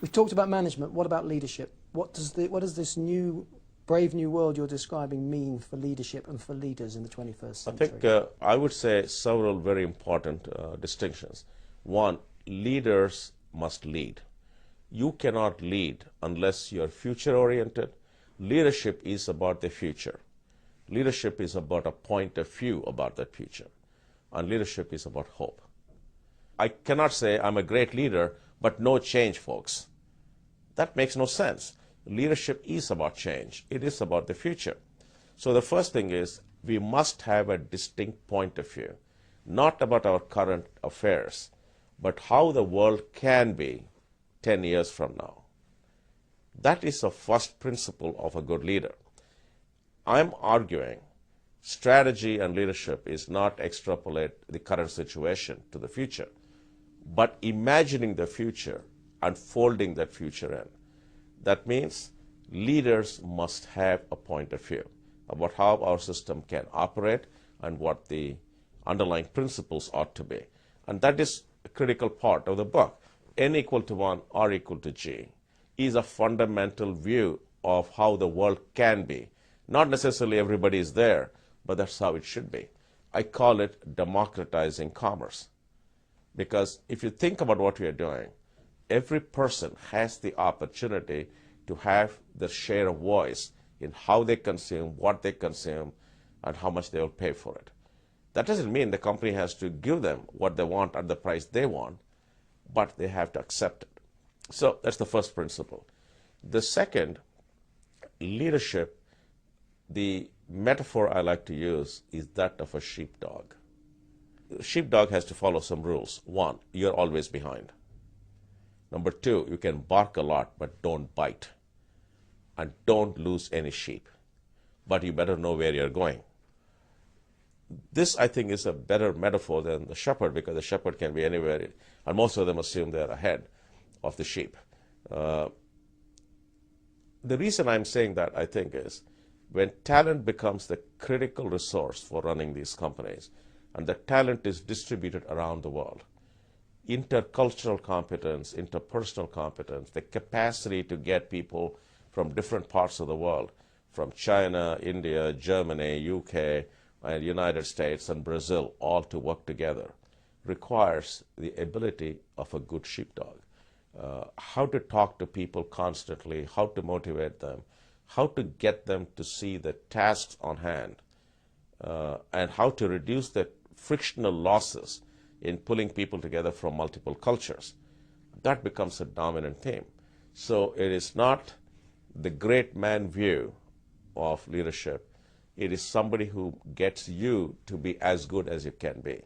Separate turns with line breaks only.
We've talked about management. What about leadership? What does this new, brave new world you're describing mean for leadership and for leaders in the 21st century?
I think I would say several very important distinctions. One, leaders must lead. You cannot lead unless you're future-oriented. Leadership is about the future. Leadership is about a point of view about that future. And leadership is about hope. I cannot say I'm a great leader, but no change, folks. That makes no sense. Leadership is about change. It is about the future. So the first thing is we must have a distinct point of view, not about our current affairs, but how the world can be 10 years from now. That is the first principle of a good leader. I'm arguing strategy and leadership is not extrapolate the current situation to the future, but imagining the future and folding that future in. That means leaders must have a point of view about how our system can operate and what the underlying principles ought to be. And that is a critical part of the book. N equal to 1, R equal to G is a fundamental view of how the world can be. Not necessarily everybody is there, but that's how it should be. I call it democratizing commerce. Because if you think about what we are doing, every person has the opportunity to have their share of voice in how they consume, what they consume, and how much they will pay for it. That doesn't mean the company has to give them what they want at the price they want, but they have to accept it. So that's the first principle. The second, leadership, the metaphor I like to use is that of a sheepdog. A sheepdog has to follow some rules. One, you're always behind. Number two, you can bark a lot, but don't bite. And don't lose any sheep. But you better know where you're going. This, I think, is a better metaphor than the shepherd, because the shepherd can be anywhere, and most of them assume they're ahead of the sheep. The reason I'm saying that, I think, is when talent becomes the critical resource for running these companies, and the talent is distributed around the world, intercultural competence, interpersonal competence, the capacity to get people from different parts of the world, from China, India, Germany, UK, and United States and Brazil, all to work together, requires the ability of a good sheepdog. How to talk to people constantly, how to motivate them, how to get them to see the tasks on hand, and how to reduce the frictional losses in pulling people together from multiple cultures. That becomes a dominant theme. So it is not the great man view of leadership. It is somebody who gets you to be as good as you can be.